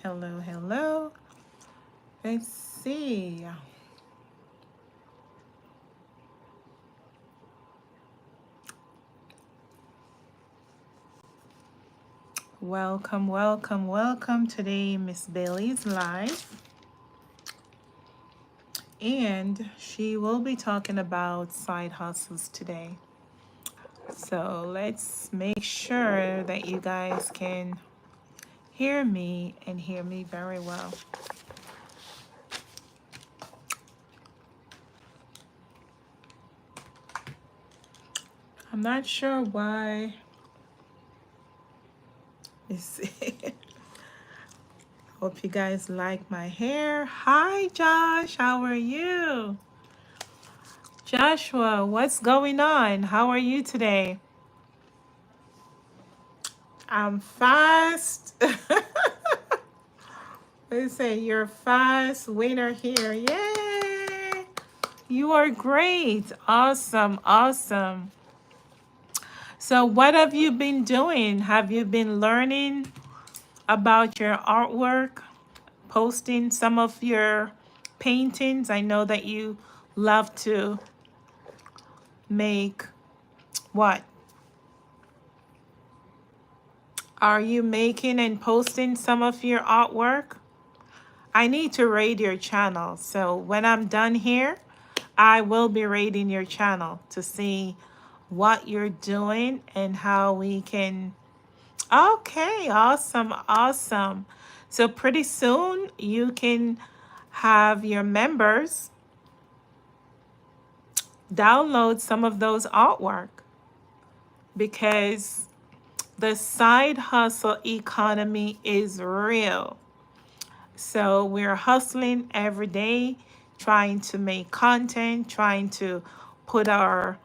Hello, hello. Let's see. Welcome, welcome, welcome. Today, Miss Bailey's live, and she will be talking about side hustles today. So let's make sure that you guys can hear me and hear me very well. I'm not sure why. Let's see. Hope you guys like my hair. Hi, Josh. How are you? Joshua, what's going on? How are you today? I'm fast. They say you're fast winner here. Yay! You are great. Awesome. Awesome. So, what have you been doing? Have you been learning about your artwork, posting some of your paintings? I know that you love to make what? Are you making and posting some of your artwork? I need to raid your channel. So when I'm done here, I will be raiding your channel to see what you're doing and how we can. Okay, awesome, awesome. So pretty soon you can have your members download some of those artwork because the side hustle economy is real. So we're hustling every day, trying to make content, trying to put our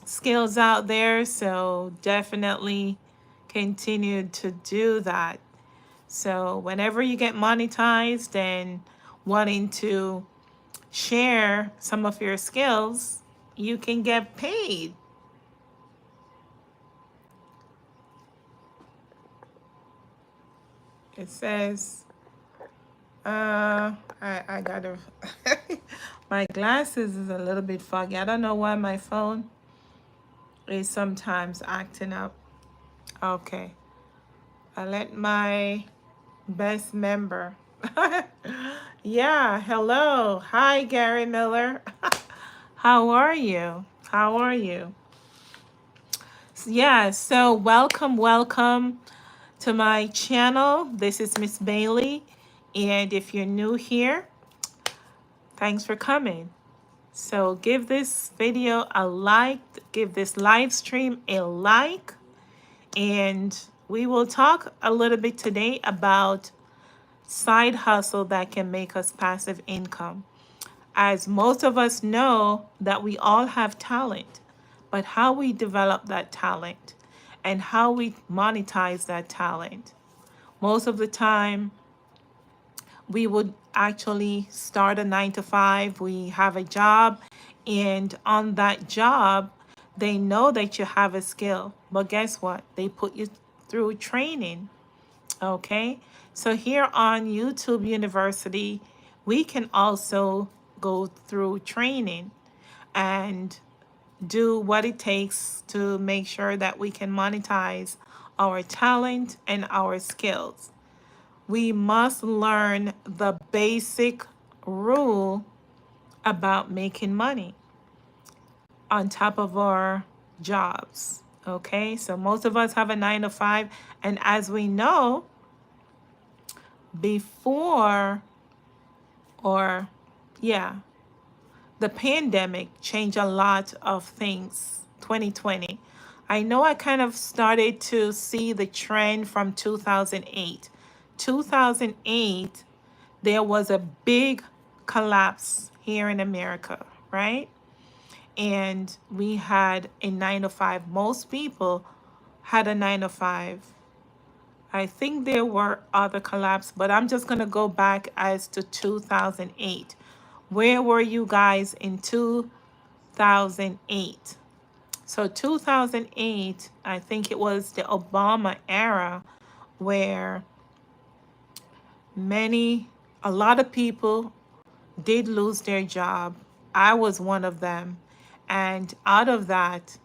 skills out there. So definitely continue to do that. So whenever you get monetized and wanting to share some of your skills, you can get paid. It says, I gotta, my glasses is a little bit foggy. I don't know why my phone is sometimes acting up. Okay, I let my best member. Yeah, hello. Hi, Gary Miller. How are you? How are you? Yeah, so welcome, welcome to my channel. This is Miss Bailey. And if you're new here, thanks for coming. So give this video a like, give this live stream a like, and we will talk a little bit today about side hustle that can make us passive income. As most of us know that we all have talent, but how we develop that talent and how we monetize that talent. Most of the time, we would actually start a 9 to 5. We have a job, and on that job, they know that you have a skill. But guess what? They put you through training. Okay. So here on YouTube University, we can also go through training and do what it takes to make sure that we can monetize our talent and our skills. We must learn the basic rule about making money on top of our jobs. Okay, so most of us have a 9 to 5, and as we know, before or yeah, the pandemic changed a lot of things. 2020. I know I kind of started to see the trend from 2008. 2008, there was a big collapse here in America, right? And we had a 9 to 5. Most people had a 9 to 5. I think there were other collapses, but I'm just going to go back as to 2008. Where were you guys in 2008? So 2008, I think it was the Obama era where A lot of people did lose their job. I was one of them. And out of that,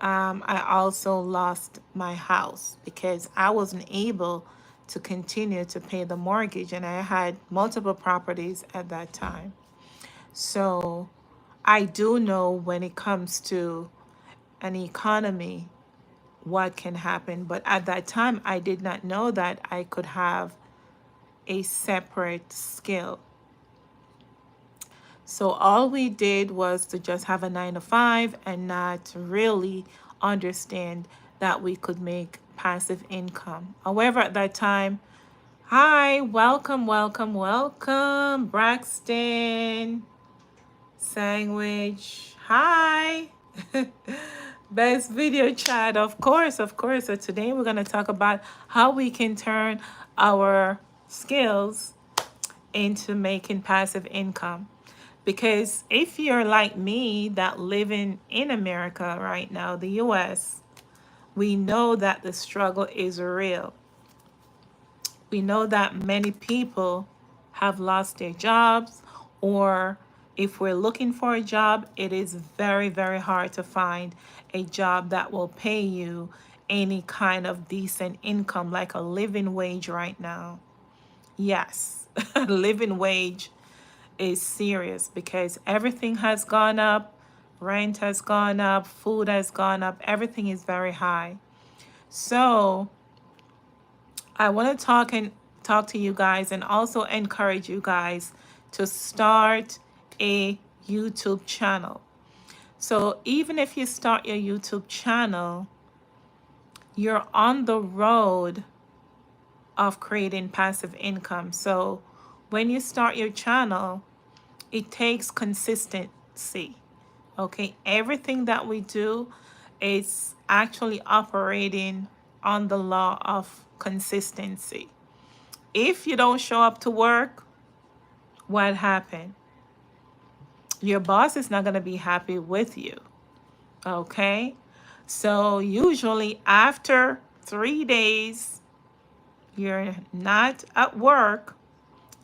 I also lost my house because I wasn't able to continue to pay the mortgage, and I had multiple properties at that time. So I do know when it comes to an economy what can happen, but at that time I did not know that I could have a separate skill. So all we did was to just have a 9 to 5 and not really understand that we could make passive income. However, at that time, hi, welcome, welcome, welcome, Braxton, Sandwich, hi. Best video chat, of course, of course. So today we're going to talk about how we can turn our skills into making passive income. Because if you're like me that living in America right now, the US, we know that the struggle is real. We know that many people have lost their jobs, or if we're looking for a job, it is very, very hard to find a job that will pay you any kind of decent income, like a living wage right now. Yes, living wage is serious because everything has gone up, rent has gone up, food has gone up, everything is very high. So I want to talk to you guys and also encourage you guys to start a YouTube channel. So even if you start your YouTube channel, you're on the road of creating passive income. So when you start your channel, it takes consistency. Okay, everything that we do is actually operating on the law of consistency. If you don't show up to work, what happened? Your boss is not going to be happy with you. Okay, so usually after 3 days, you're not at work,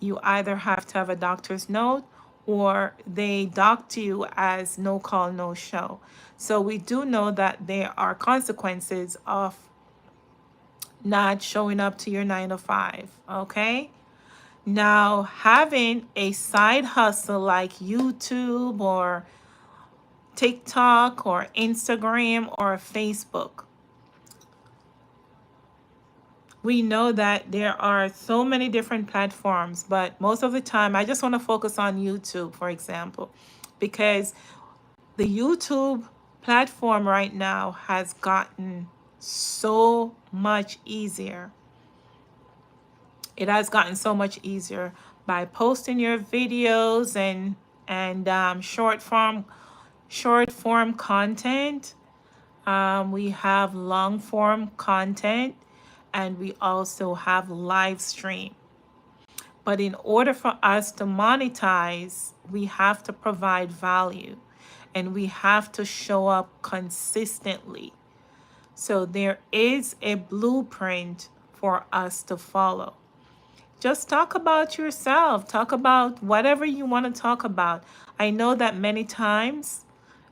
you either have to have a doctor's note or they docked you as no call, no show. So we do know that there are consequences of not showing up to your 9 to 5. Okay. Now, having a side hustle like YouTube or TikTok or Instagram or Facebook, we know that there are so many different platforms, but most of the time I just want to focus on YouTube, for example, because the YouTube platform right now has gotten so much easier. It has gotten so much easier by posting your videos and short form content. We have long form content, and we also have live stream. But in order for us to monetize, we have to provide value and we have to show up consistently. So there is a blueprint for us to follow. Just talk about yourself. Talk about whatever you want to talk about. I know that many times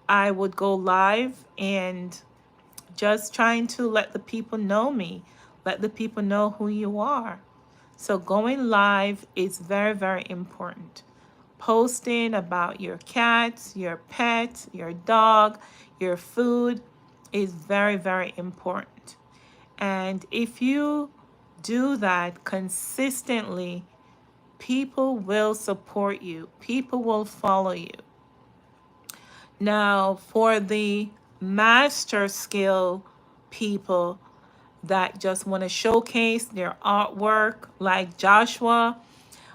I would go live and just trying to let the people know me, let the people know who you are. So going live is very, very important. Posting about your cats, your pet, your dog, your food is very, very important. And if you do that consistently, people will support you. People will follow you. Now, for the master skill people that just want to showcase their artwork, like Joshua,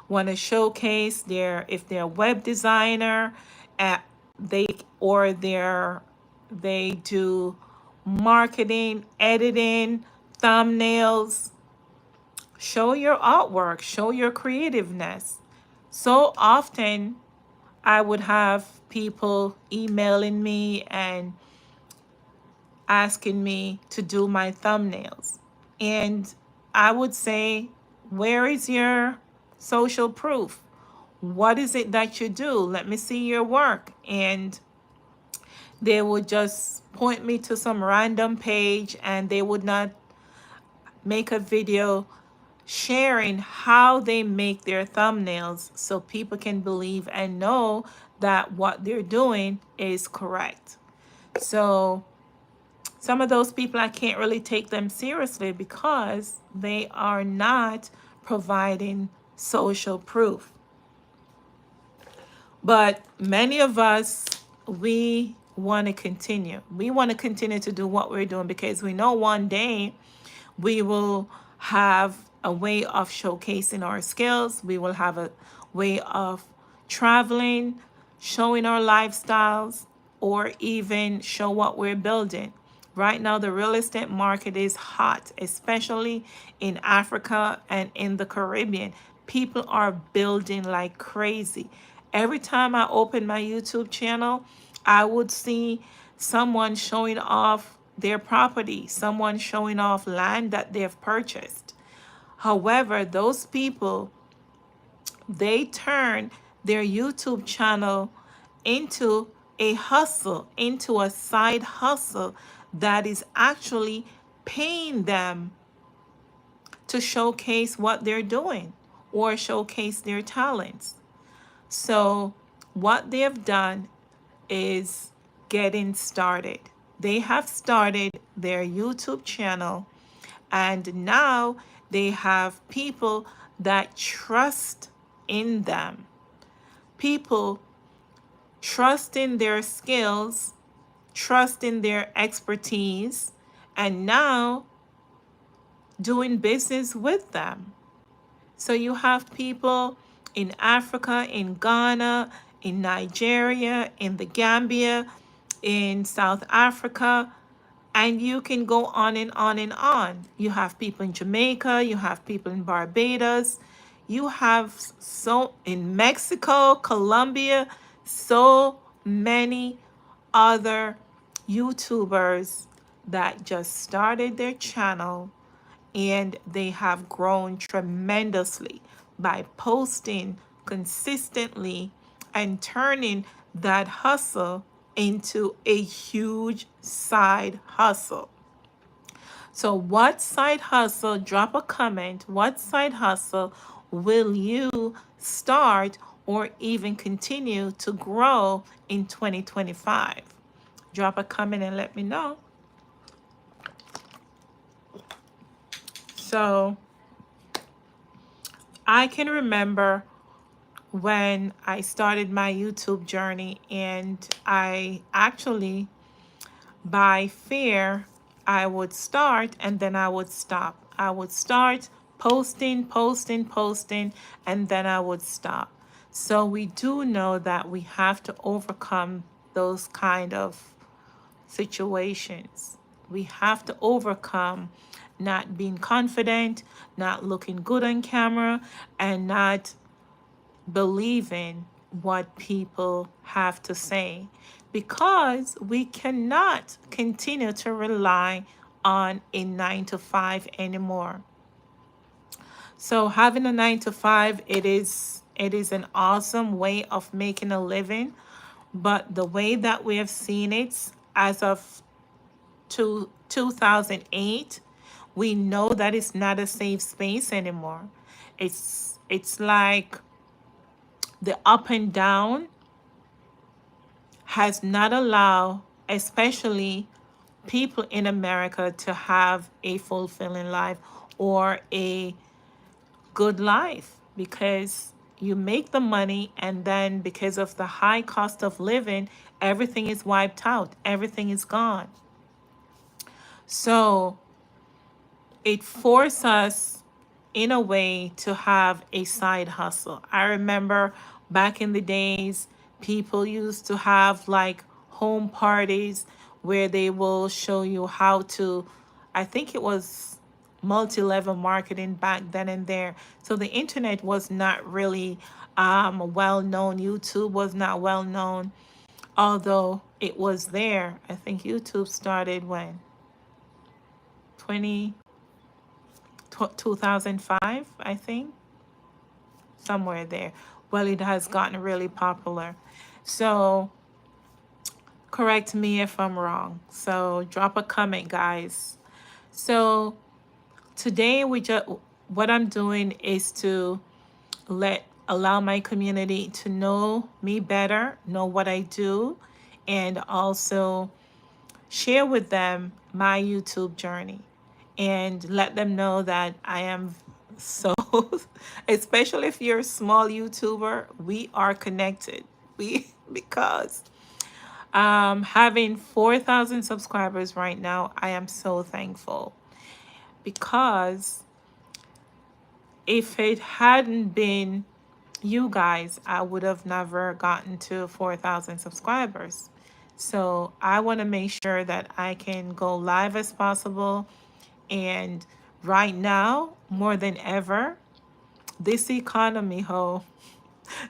want to showcase if they're a web designer, at they or they do marketing, editing, thumbnails. Show your artwork, show your creativeness. So often I would have people emailing me and asking me to do my thumbnails. And I would say, where is your social proof. What is it that you do? Let me see your work. And they would just point me to some random page, and they would not make a video sharing how they make their thumbnails so people can believe and know that what they're doing is correct. So some of those people, I can't really take them seriously because they are not providing social proof. But many of us, we want to continue. We want to continue to do what we're doing because we know one day we will have a way of showcasing our skills. We will have a way of traveling, showing our lifestyles, or even show what we're building. Right now, the real estate market is hot, especially in Africa and in the Caribbean. People are building like crazy. Every time I open my YouTube channel, I would see someone showing off their property, someone showing off land that they've purchased. However, those people, they turn their YouTube channel into a hustle, into a side hustle that is actually paying them to showcase what they're doing or showcase their talents. So what they have done is getting started. They have started their YouTube channel, and now they have people that trust in them. People trust in their skills, trust in their expertise, and now doing business with them. So you have people in Africa, in Ghana, in Nigeria, in the Gambia, in South Africa, and you can go on and on and on. You have people in Jamaica, you have people in Barbados, you have so in Mexico, Colombia, so many other YouTubers that just started their channel, and they have grown tremendously by posting consistently and turning that hustle into a huge side hustle. So what side hustle, drop a comment, what side hustle will you start or even continue to grow in 2025? Drop a comment and let me know. So I can remember when I started my YouTube journey, and I actually, by fear, I would start and then I would stop. I would start posting, and then I would stop. So we do know that we have to overcome those kind of situations. We have to overcome not being confident, not looking good on camera, and not believing what people have to say, because we cannot continue to rely on a 9 to 5 anymore. So having a 9 to 5, it is an awesome way of making a living, but the way that we have seen it as of 2008, we know that it's not a safe space anymore. It's like the up and down has not allowed, especially people in America, to have a fulfilling life or a good life, because you make the money, and then because of the high cost of living, everything is wiped out, everything is gone. So it forced us in a way to have a side hustle. I remember back in the days, people used to have like home parties where they will show you how to, I think it was multi-level marketing back then and there. So the internet was not really well known. YouTube was not well known, although it was there. I think YouTube started when 2005, I think. somewhere there. Well, it has gotten really popular. So correct me if I'm wrong. So drop a comment, guys. So today what I'm doing is to allow my community to know me better, know what I do, and also share with them my YouTube journey and let them know that I am so, especially if you're a small YouTuber, we are connected. Because having 4,000 subscribers right now, I am so thankful because if it hadn't been you guys, I would have never gotten to 4,000 subscribers. So I want to make sure that I can go live as possible. And right now, more than ever, this economy,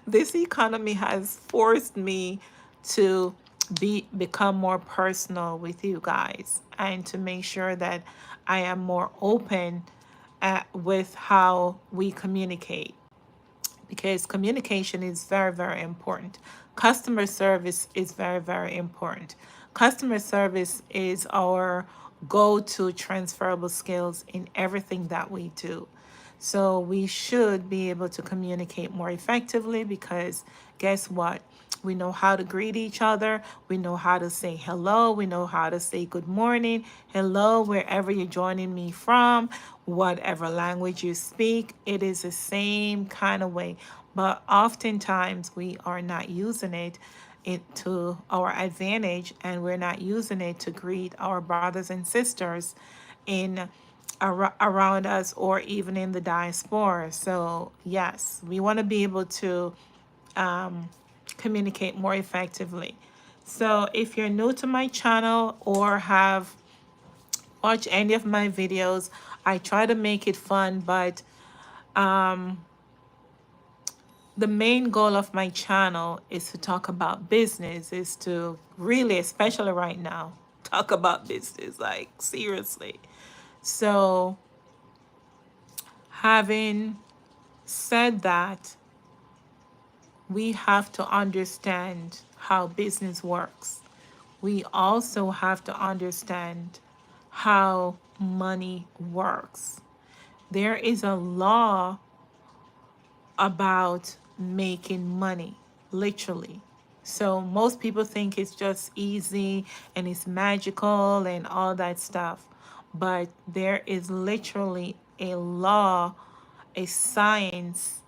this economy has forced me to become more personal with you guys and to make sure that I am more open with how we communicate, because communication is very, very important. Customer service is very, very important. Customer service is our go-to transferable skills in everything that we do. So we should be able to communicate more effectively because guess what? We know how to greet each other. We know how to say hello. We know how to say good morning, hello, wherever you're joining me from, whatever language you speak. It is the same kind of way. But oftentimes we are not using it to our advantage, and we're not using it to greet our brothers and sisters in around us or even in the diaspora. So yes, we want to be able to communicate more effectively. So if you're new to my channel or have watched any of my videos, I try to make it fun, but the main goal of my channel is to talk about business, is to really, especially right now, talk about business, like seriously. So having said that, we have to understand how business works. We also have to understand how money works. There is a law about making money, literally. So most people think it's just easy and it's magical and all that stuff. But there is literally a law, a science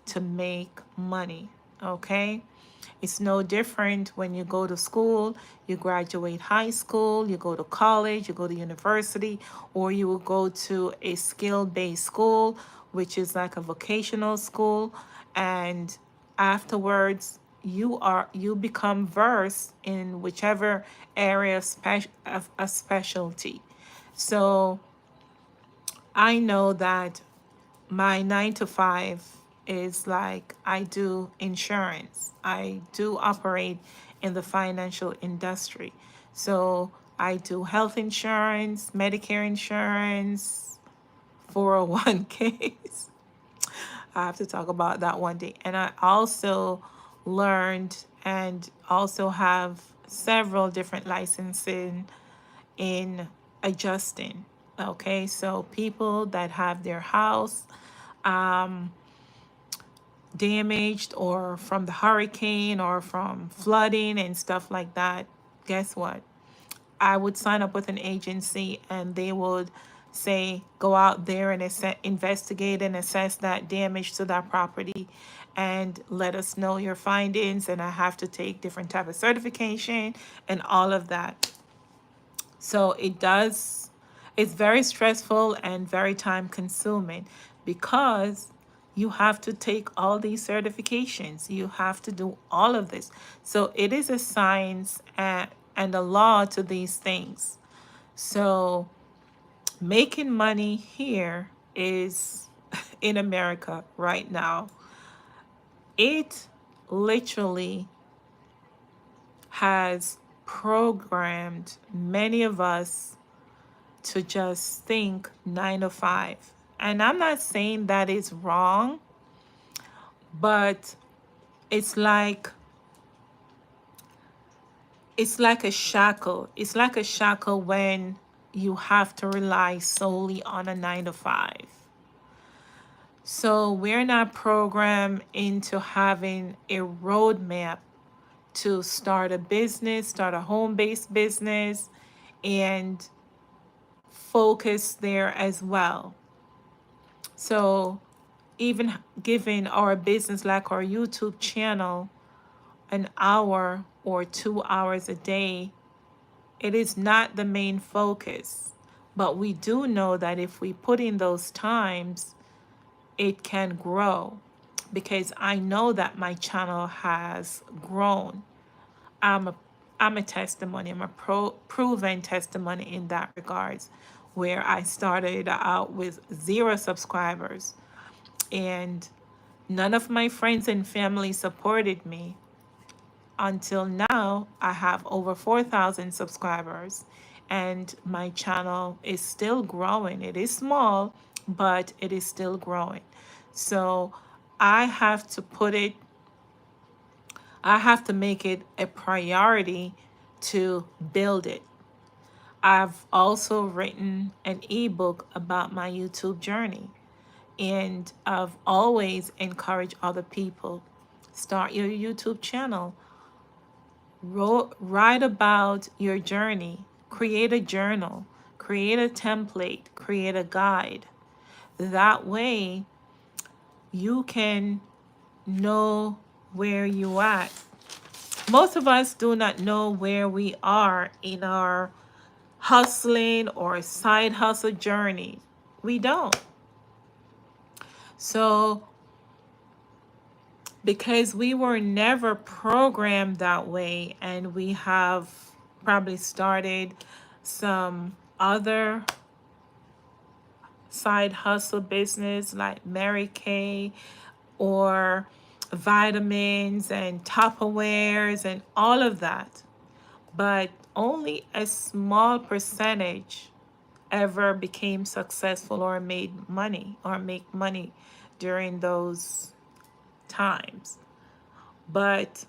to make money, okay? It's no different when you go to school, you graduate high school, you go to college, you go to university, or you will go to a skill-based school, which is like a vocational school, and afterwards you become versed in whichever area of a specialty. So I know that my 9 to 5 is like I do insurance. I do operate in the financial industry. So I do health insurance, Medicare insurance, 401ks. I have to talk about that one day. And I also learned and also have several different licensing in adjusting. Okay, so people that have their house damaged or from the hurricane or from flooding and stuff like that, guess what? I would sign up with an agency and they would say, go out there and investigate and assess that damage to that property and let us know your findings. And I have to take different type of certification and all of that. So it's very stressful and very time consuming because you have to take all these certifications. You have to do all of this. So it is a science and a law to these things. So making money here is in America right now. It literally has programmed many of us to just think 9 to 5. And I'm not saying that is wrong, but it's like a shackle. It's like a shackle when you have to rely solely on a 9 to 5. So we're not programmed into having a roadmap to start a business, start a home-based business, and focus there as well. So even giving our business like our YouTube channel an hour or 2 hours a day, it is not the main focus. But we do know that if we put in those times, it can grow, because I know that my channel has grown. I'm a I'm a testimony. I'm a proven testimony in that regards, where I started out with 0 subscribers, and none of my friends and family supported me. Until now, I have over 4,000 subscribers, and my channel is still growing. It is small, but it is still growing. So I have to I have to make it a priority to build it. I've also written an ebook about my YouTube journey, and I've always encouraged other people, start your YouTube channel, write about your journey, create a journal, create a template, create a guide. That way you can know where you at. Most of us do not know where we are in our hustling or side hustle journey. We don't. So because we were never programmed that way, and we have probably started some other side hustle business like Mary Kay or vitamins and Tupperwares and all of that, but only a small percentage ever became successful or made money or make money during those times. But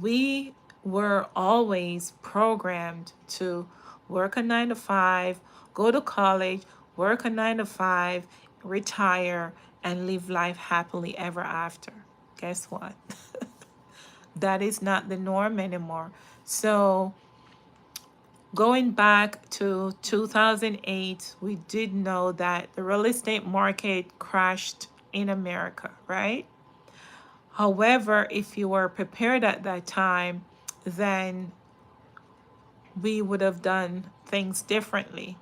we were always programmed to work a 9 to 5, go to college, work a 9 to 5, retire, and live life happily ever after. Guess what? That is not the norm anymore. So going back to 2008, we did know that the real estate market crashed in America, right? However, if you were prepared at that time, then we would have done things differently.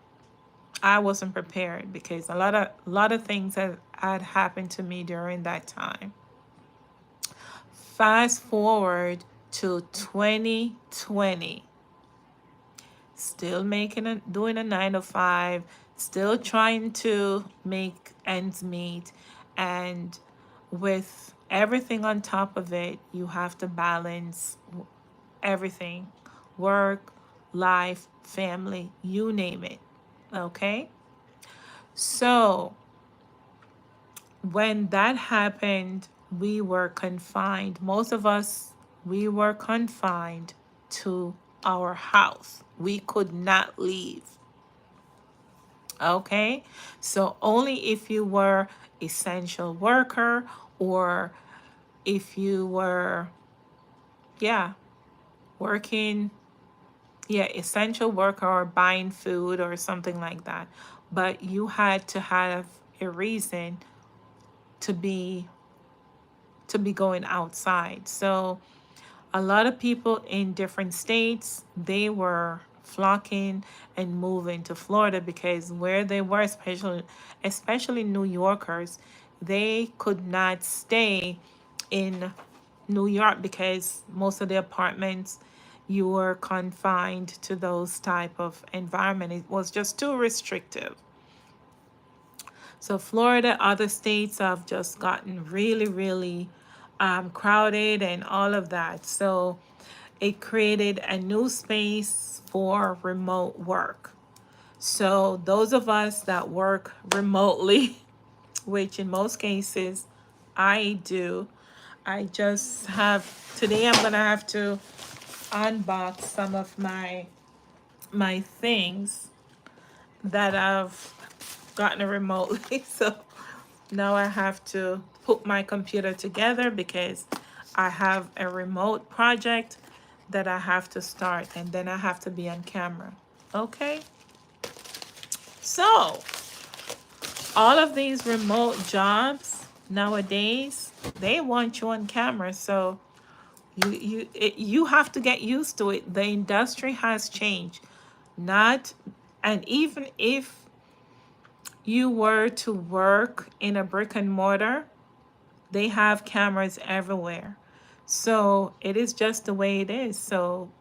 I wasn't prepared because a lot of things had happened to me during that time. Fast forward to 2020, still doing a 9 to 5, still trying to make ends meet, and with everything on top of it, you have to balance everything: work, life, family, you name it. Okay? So when that happened, we were confined. Most of us, we were confined to our house. We could not leave. Okay? So only if you were essential worker, or if you were, yeah, working, yeah, essential worker, or buying food or something like that. But you had to have a reason to be going outside. So a lot of people in different states, they were flocking and moving to Florida, because where they were, especially New Yorkers, they could not stay in New York because most of the apartments, you were confined to those type of environment. It was just too restrictive. So Florida, other states have just gotten really, really crowded and all of that. So it created a new space for remote work. So those of us that work remotely, which in most cases I do. I just have, today I'm gonna have to unbox some of my things that I've gotten remotely. So now I have to put my computer together because I have a remote project that I have to start, and then I have to be on camera. Okay? So, all of these remote jobs nowadays, they want you on camera. So, you have to get used to it. The industry has changed. Not, and even if you were to work in a brick and mortar, they have cameras everywhere. So it is just the way it is. So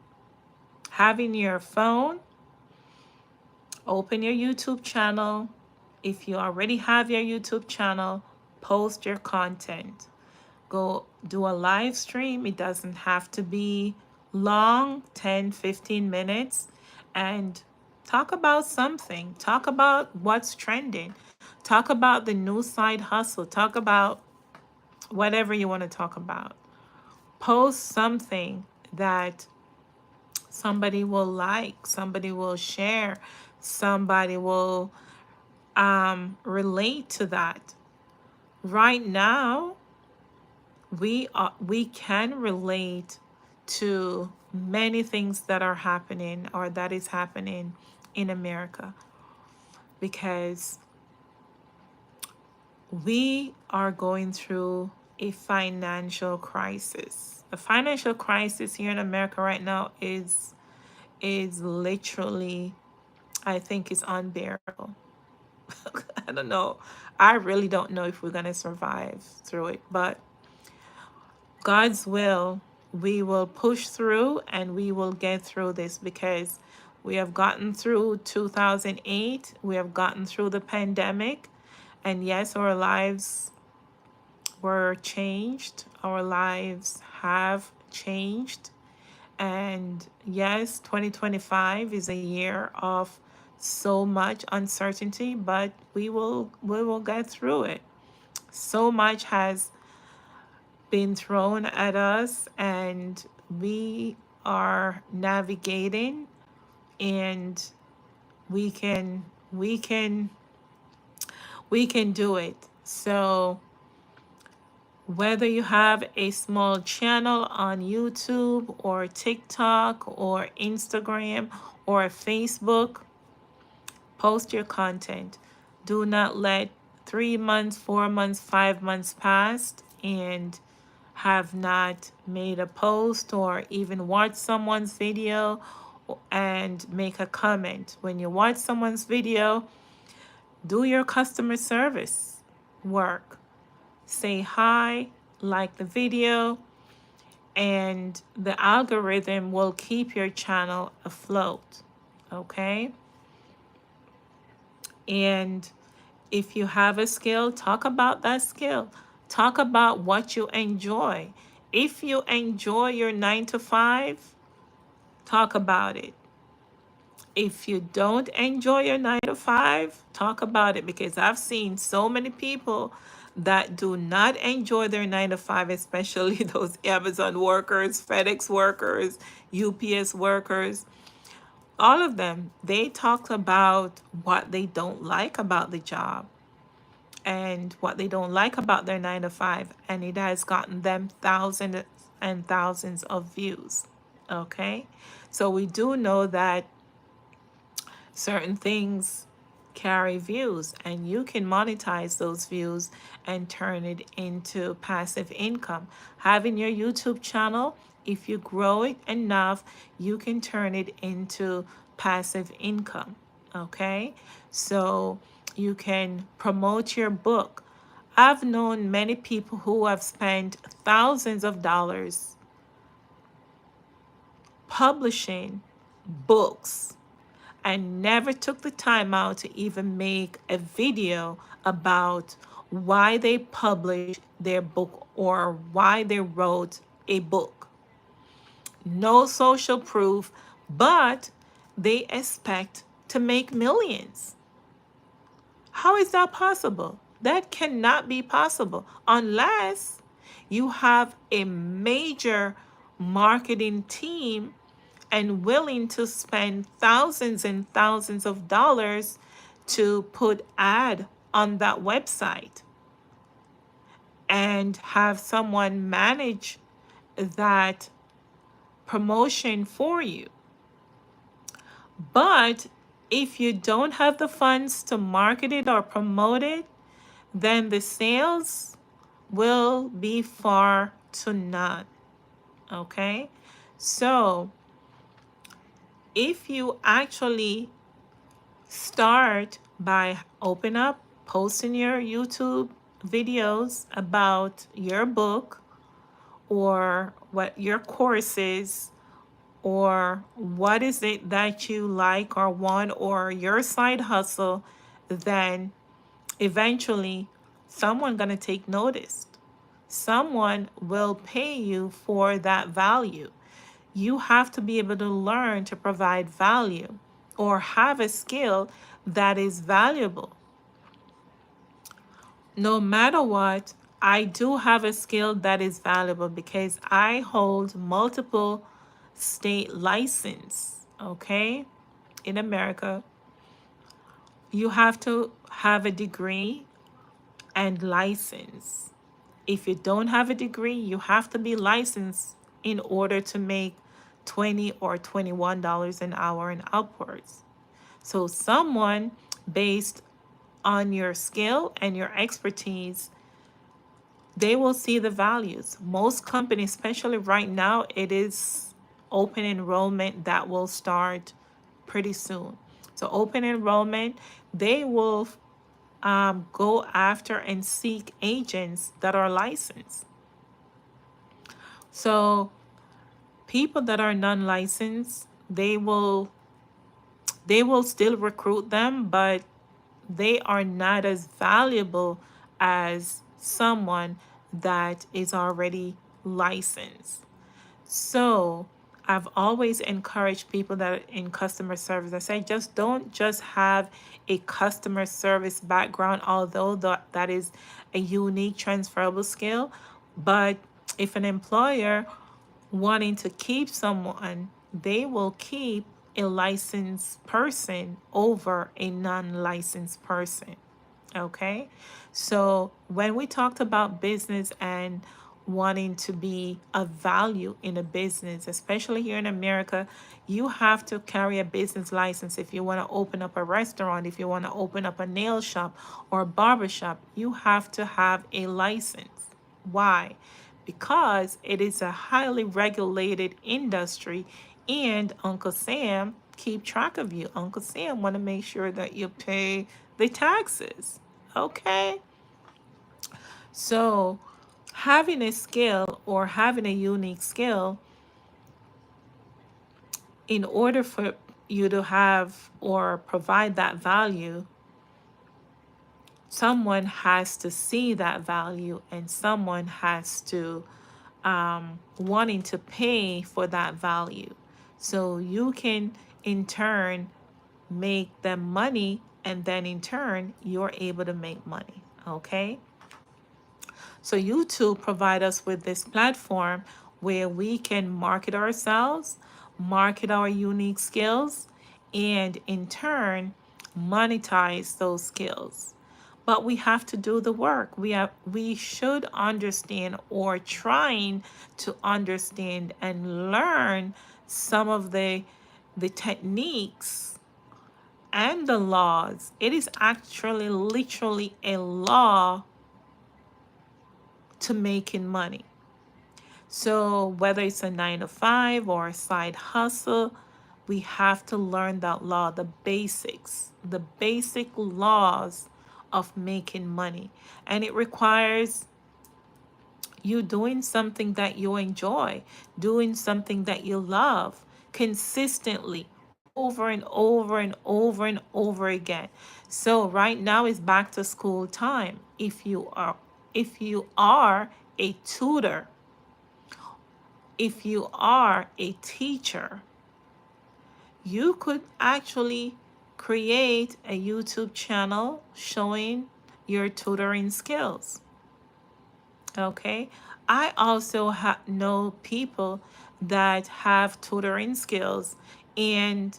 having your phone, open your YouTube channel. If you already have your YouTube channel, post your content. Go do a live stream. It doesn't have to be long, 10, 15 minutes. And talk about something. Talk about what's trending. Talk about the new side hustle. Talk about whatever you want to talk about. Post something that somebody will like, somebody will share, somebody will relate to that. Right now, we can relate to many things that are happening or that is happening in America, because we are going through a financial crisis. The financial crisis here in America right now is literally, I think, is unbearable. I don't know. I really don't know if we're going to survive through it, but God's will, we will push through and we will get through this, because we have gotten through 2008, we have gotten through the pandemic, and yes, our lives were changed, our lives have changed. And yes, 2025 is a year of so much uncertainty, but we will get through it. So much has been thrown at us, and we are navigating, and we can we can we can do it. So whether you have a small channel on YouTube or TikTok or Instagram or Facebook, post your content. Do not let 3 months, 4 months, 5 months pass and have not made a post or even watch someone's video and make a comment. When you watch someone's video, do your customer service work. Say hi, like the video, and the algorithm will keep your channel afloat. Okay? And if you have a skill, talk about that skill. Talk about what you enjoy. If you enjoy your 9 to 5, talk about it. If you don't enjoy your 9 to 5, talk about it, because I've seen so many people that do not enjoy their 9 to 5, especially those Amazon workers, FedEx workers, UPS workers, all of them. They talk about what they don't like about the job and what they don't like about their 9 to 5, and it has gotten them thousands and thousands of views. Okay, so we do know that certain things carry views, and you can monetize those views and turn it into passive income. Having your YouTube channel, if you grow it enough, you can turn it into passive income. Okay, so you can promote your book. I've known many people who have spent thousands of dollars publishing books and never took the time out to even make a video about why they published their book or why they wrote a book. No social proof, but they expect to make millions. How is that possible? That cannot be possible unless you have a major marketing team and willing to spend thousands and thousands of dollars to put ad on that website and have someone manage that promotion for you. But if you don't have the funds to market it or promote it, then the sales will be far to none. Okay? So if you actually start by open up, posting your YouTube videos about your book or what your course is, or what is it that you like or want, or your side hustle, then eventually someone gonna take notice. Someone will pay you for that value. You have to be able to learn to provide value or have a skill that is valuable. No matter what, I do have a skill that is valuable because I hold multiple state license, okay? In America, you have to have a degree and license. If you don't have a degree, you have to be licensed in order to make $20 or $21 an hour and upwards. So someone based on your skill and your expertise, they will see the values. Most companies, especially right now, it is open enrollment that will start pretty soon. So open enrollment, they will go after and seek agents that are licensed. So people that are non-licensed, they will still recruit them, but they are not as valuable as someone that is already licensed. So I've always encouraged people that are in customer service. I say just don't just have a customer service background, although that is a unique transferable skill. But if an employer wanting to keep someone, they will keep a licensed person over a non-licensed person. Okay? So when we talked about business and wanting to be of value in a business, especially here in America, you have to carry a business license. If you want to open up a restaurant, if you want to open up a nail shop or a barber shop, you have to have a license. Why? Because it is a highly regulated industry, and Uncle Sam keep track of you. Uncle Sam want to make sure that you pay the taxes. Okay? So having a skill or having a unique skill, in order for you to have or provide that value, someone has to see that value and someone has to wanting to pay for that value. So you can in turn make them money, and then in turn you're able to make money. Okay? So YouTube provide us with this platform where we can market ourselves, market our unique skills, and in turn monetize those skills. But we have to do the work. We should understand, or trying to understand and learn some of the techniques and the laws. It is actually literally a law to making money. So whether it's a 9 to 5 or a side hustle, we have to learn that law, the basics, the basic laws of making money. And it requires you doing something that you enjoy, doing something that you love consistently over and over and over and over again. So right now is back to school time. If you are a tutor, if you are a teacher, you could actually create a YouTube channel showing your tutoring skills. Okay. I also know people that have tutoring skills, and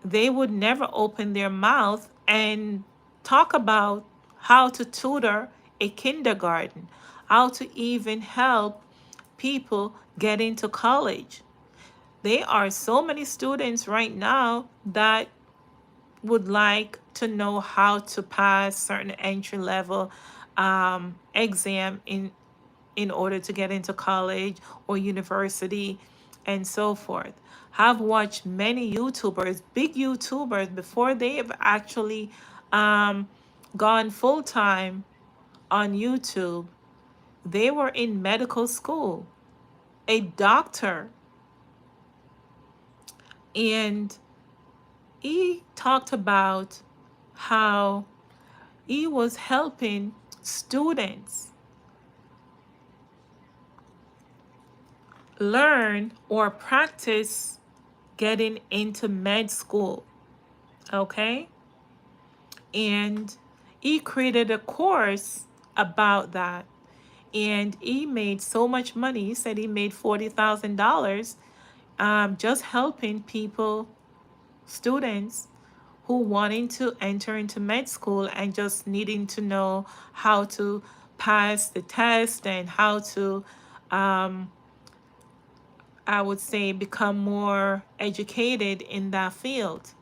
they would never open their mouth and talk about how to tutor a kindergarten, how to even help people get into college. There are so many students right now that would like to know how to pass certain entry level exam in order to get into college or university and so forth. Have watched many YouTubers, big YouTubers, before they have actually um, gone full time on YouTube. They were in medical school, a doctor, and he talked about how he was helping students learn or practice getting into med school. Okay. And he created a course about that. And he made so much money. He said he made $40,000 just helping people, students who wanting to enter into med school and just needing to know how to pass the test and how to, I would say, become more educated in that field.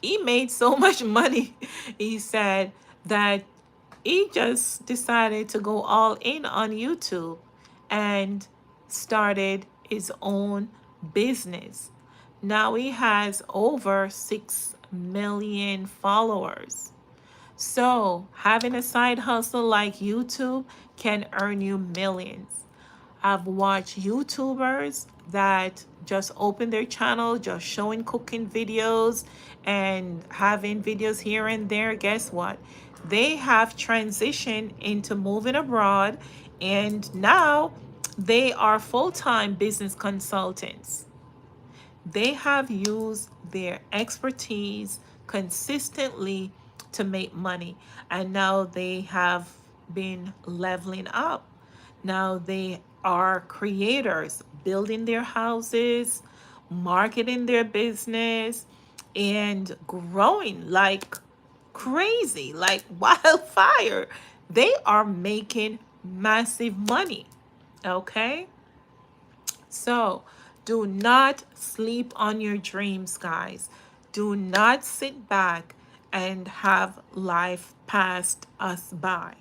He made so much money, he said, that he just decided to go all in on YouTube and started his own business. Now he has over 6 million followers. So, having a side hustle like YouTube can earn you millions. I've watched YouTubers that just open their channel, just showing cooking videos and having videos here and there. Guess what? They have transitioned into moving abroad, and now they are full-time business consultants. They have used their expertise consistently to make money, and now they have been leveling up. Now they are creators, building their houses, marketing their business, and growing like crazy, like wildfire. They are making massive money. Okay? So do not sleep on your dreams, guys. Do not sit back and have life pass us by.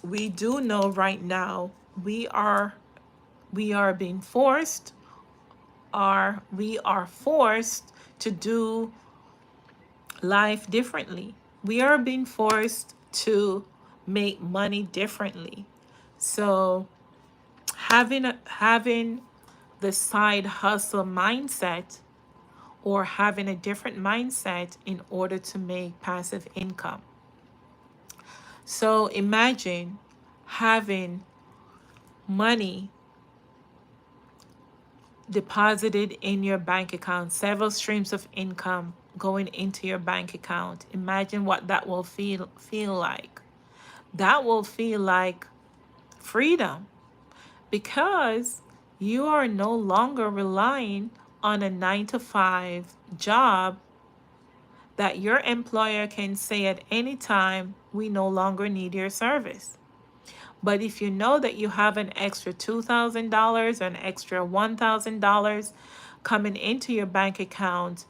We do know right now we are being forced, or we are forced to do life differently. We are being forced to make money differently. So having the side hustle mindset, or having a different mindset in order to make passive income. So imagine having money deposited in your bank account, several streams of income going into your bank account. Imagine what that will feel like. That will feel like freedom, because you are no longer relying on a 9 to 5 job that your employer can say at any time, we no longer need your service. But if you know that you have an extra $2,000, an extra $1,000 coming into your bank account,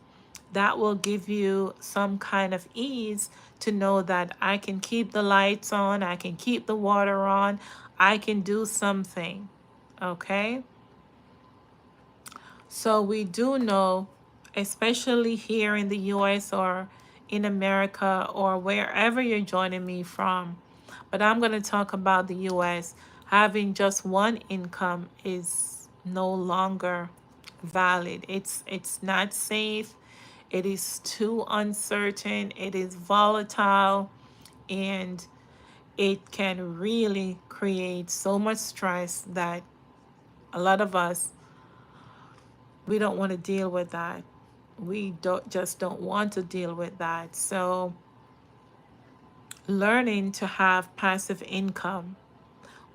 that will give you some kind of ease to know that I can keep the lights on, I can keep the water on, I can do something. Okay? So we do know, especially here in the US or in America or wherever you're joining me from, but I'm going to talk about the US. Having just one income is no longer valid. It's not safe. It is too uncertain. It is volatile, and it can really create so much stress that a lot of us, we don't want to deal with that. We don't want to deal with that. So learning to have passive income,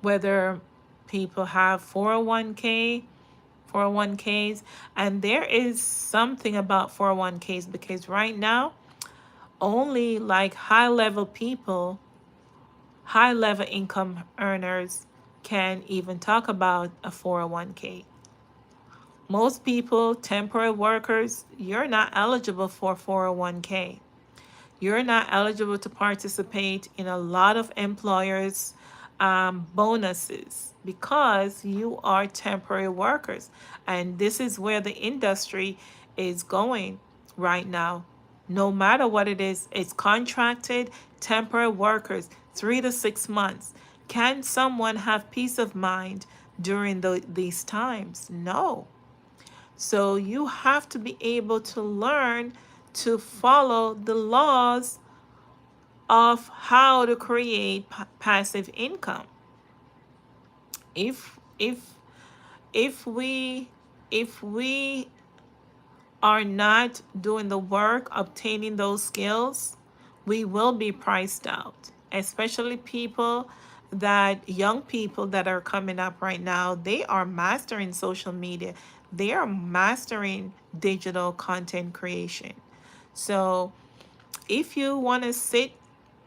whether people have 401ks, and there is something about 401ks because right now only like high level income earners can even talk about a 401k. Most people, temporary workers, you're not eligible for 401k. You're not eligible to participate in a lot of employers' bonuses because you are temporary workers. And this is where the industry is going right now. No matter what it is, it's contracted temporary workers, 3 to 6 months. Can someone have peace of mind during these times? No. So you have to be able to learn to follow the laws of how to create passive income. If if if we if we are not doing the work, obtaining those skills, we will be priced out. Especially young people that are coming up right now, they are mastering social media. They are mastering digital content creation. So if you want to sit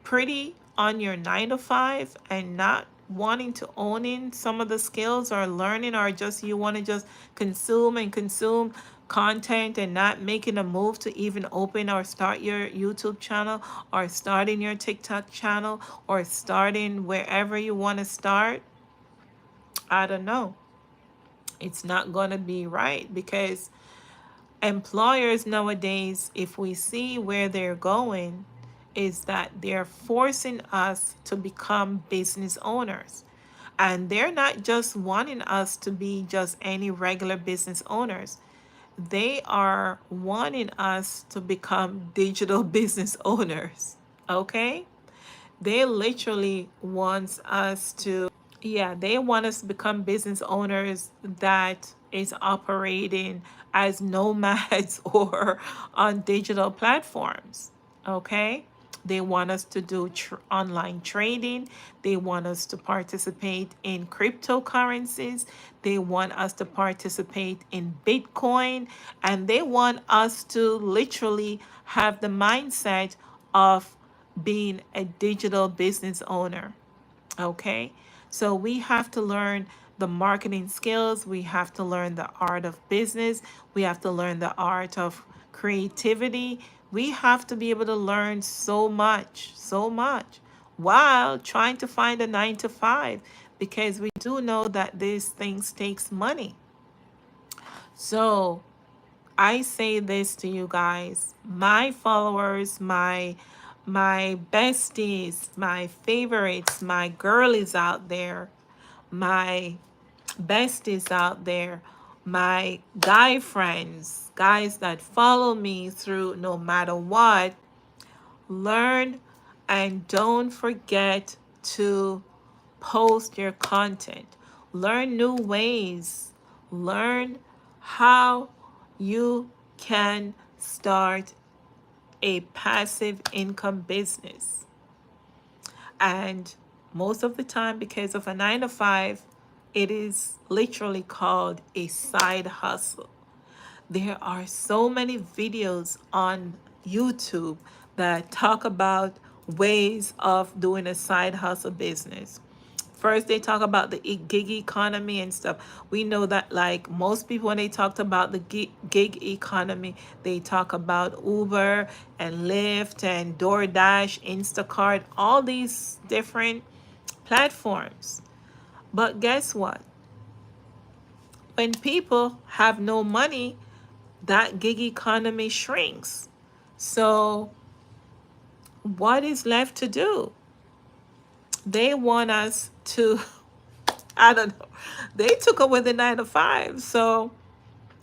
pretty on your 9 to 5 and not wanting to own in some of the skills or learning, or just you want to just consume content and not making a move to even open or start your YouTube channel or starting your TikTok channel or starting wherever you want to start, I don't know. It's not going to be right because employers nowadays, if we see where they're going, is that they're forcing us to become business owners. And they're not just wanting us to be just any regular business owners. They are wanting us to become digital business owners. Okay? They literally wants us to, yeah, they want us to become business owners that is operating as nomads or on digital platforms. Okay? They want us to do online trading. They want us to participate in cryptocurrencies. They want us to participate in Bitcoin. And they want us to literally have the mindset of being a digital business owner. Okay, so we have to learn the marketing skills, we have to learn the art of business, we have to learn the art of creativity. We have to be able to learn so much while trying to find a 9 to 5 because we do know that these things takes money. So I say this to you guys, my followers, my besties, my favorites, my girlies out there, my besties out there, my guy friends, guys that follow me through no matter what, learn and don't forget to post your content. Learn new ways. Learn how you can start a passive income business. And most of the time, because of a 9 to 5, it is literally called a side hustle. There are so many videos on YouTube that talk about ways of doing a side hustle business. First, they talk about the gig economy and stuff. We know that, like most people, when they talked about the gig economy, they talk about Uber and Lyft and DoorDash, Instacart, all these different platforms. But guess what? When people have no money, that gig economy shrinks. So, what is left to do? They want us to, I don't know, they took away the 9 to 5. So,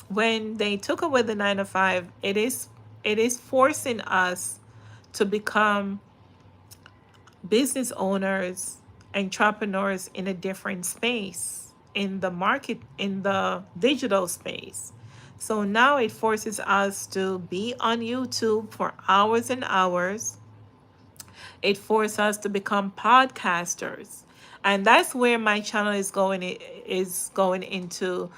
when they took away the 9 to 5, it is forcing us to become business owners, entrepreneurs in a different space, in the market, in the digital space. So now it forces us to be on YouTube for hours and hours. It forced us to become podcasters. And that's where my channel is going into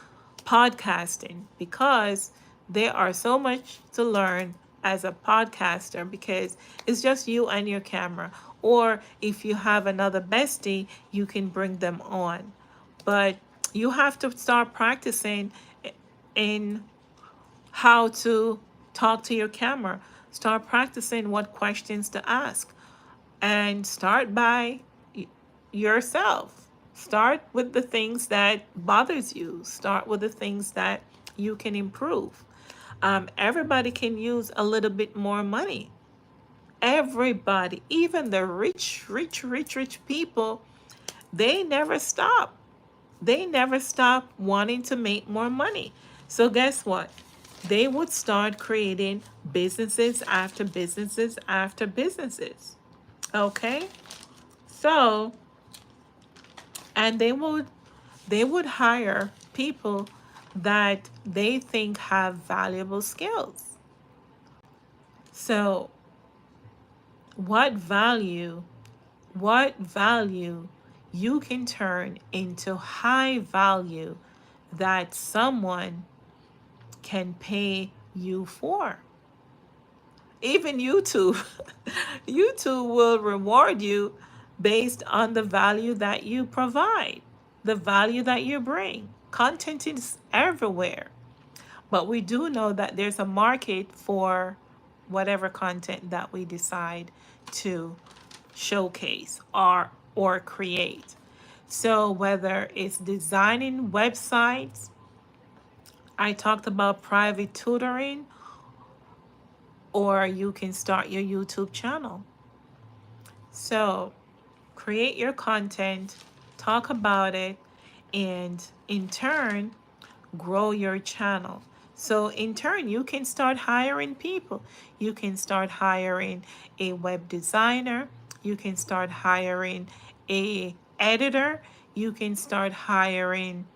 podcasting, because there are so much to learn as a podcaster, because it's just you and your camera. Or if you have another bestie, you can bring them on. But you have to start practicing in how to talk to your camera. Start practicing what questions to ask, and start by yourself. Start with the things that bothers you. Start with the things that you can improve. Everybody can use a little bit more money. Everybody, even the rich people, they never stop. They never stop wanting to make more money. So guess what? They would start creating businesses after businesses after businesses. Okay? So, and they would hire people that they think have valuable skills. So, what value, what value you can turn into high value that someone can pay you for? Even YouTube, YouTube will reward you based on the value that you provide, the value that you bring. Content is everywhere, but we do know that there's a market for whatever content that we decide to showcase or create. So whether it's designing websites, I talked about private tutoring, or you can start your YouTube channel. So create your content, talk about it, and in turn, grow your channel. So in turn, you can start hiring people. You can start hiring a web designer. You can start hiring a editor. You can start hiring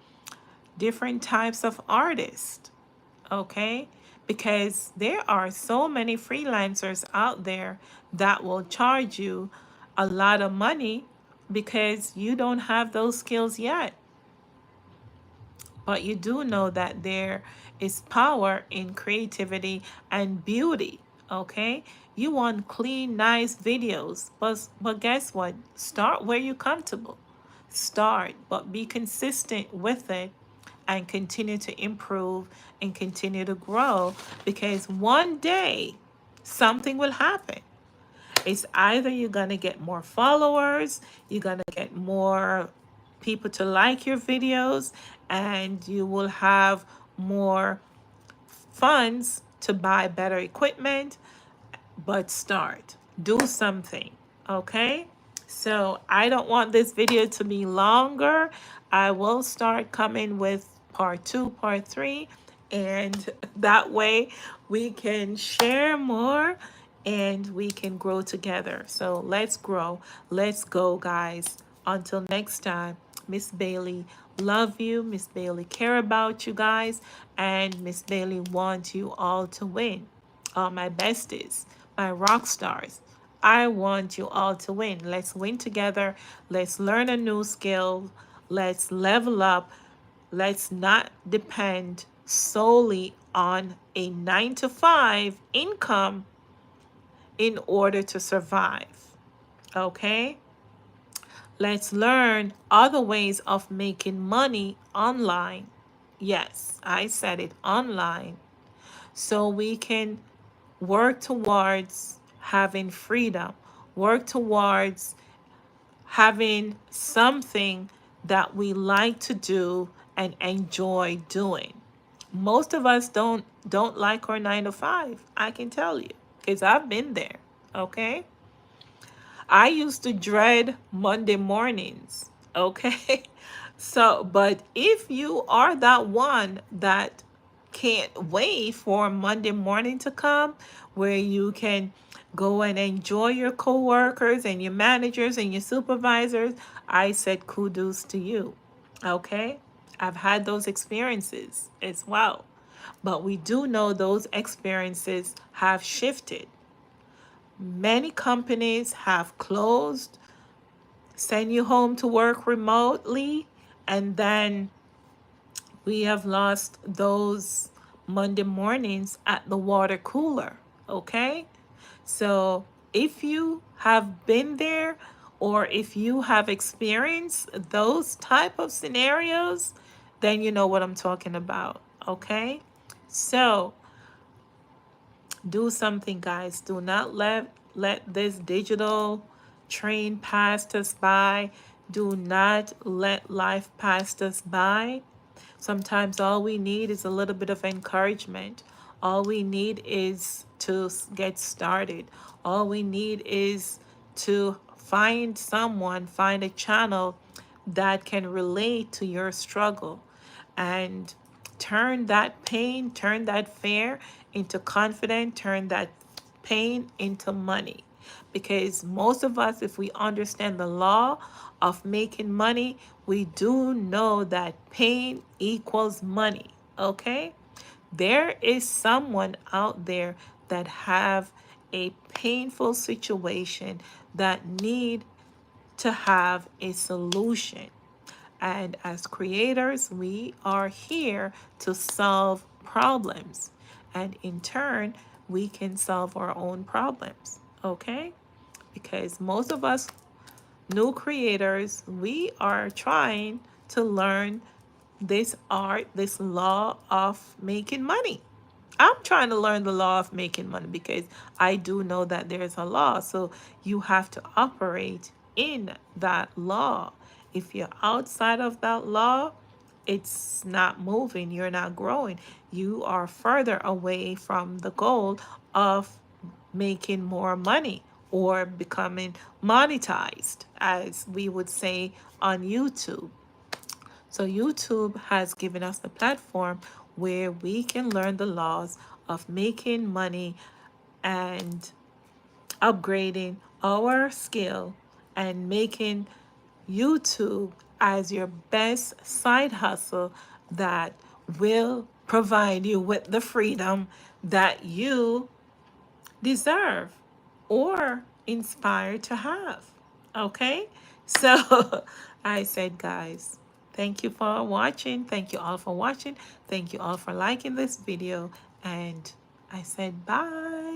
different types of artists. Okay? Because there are so many freelancers out there that will charge you a lot of money because you don't have those skills yet. But you do know that there is power in creativity and beauty. Okay? You want clean, nice videos. But guess what? Start where you're comfortable. Start, but be consistent with it and continue to improve and continue to grow, because one day something will happen. It's either you're going to get more followers, you're going to get more people to like your videos, and you will have more funds to buy better equipment. But start, do something. Okay? So I don't want this video to be longer. I will start coming with part 2, part 3, and that way we can share more and we can grow together. So let's grow. Let's go, guys. Until next time, Miss Bailey love you. Miss Bailey care about you guys, and Miss Bailey wants you all to win. All my besties, my rock stars. I want you all to win. Let's win together. Let's learn a new skill. Let's level up. Let's not depend solely on a 9 to 5 income in order to survive. Okay? Let's learn other ways of making money online. Yes, I said it, online. So we can work towards having freedom, work towards having something that we like to do and enjoy doing. Most of us don't like our 9 to 5. I can tell you, because I've been there. Okay? I used to dread Monday mornings. Okay? So, but if you are that one that can't wait for Monday morning to come, where you can go and enjoy your coworkers and your managers and your supervisors, I said kudos to you. Okay? I've had those experiences as well. But we do know those experiences have shifted. Many companies have closed, send you home to work remotely, and then we have lost those Monday mornings at the water cooler. Okay? So if you have been there, or if you have experienced those type of scenarios, then you know what I'm talking about. Okay? So do something, guys. Do not let this digital train pass us by. Do not let life pass us by. Sometimes all we need is a little bit of encouragement. All we need is to get started. All we need is to find someone, find a channel that can relate to your struggle, and turn that pain, turn that fear into confidence, turn that pain into money. Because most of us, if we understand the law of making money, we do know that pain equals money. Okay? There is someone out there that have a painful situation that need to have a solution. And as creators, we are here to solve problems. And in turn, we can solve our own problems. Okay? Because most of us new creators, we are trying to learn this art, this law of making money. I'm trying to learn the law of making money because I do know that there's a law. So you have to operate in that law. If you're outside of that law, it's not moving, you're not growing. You are further away from the goal of making more money or becoming monetized, as we would say on YouTube. So YouTube has given us a platform where we can learn the laws of making money and upgrading our skill and making YouTube as your best side hustle that will provide you with the freedom that you deserve or inspire to have. Okay? So I said, guys, thank you for watching. Thank you all for watching. Thank you all for liking this video. And I said, bye.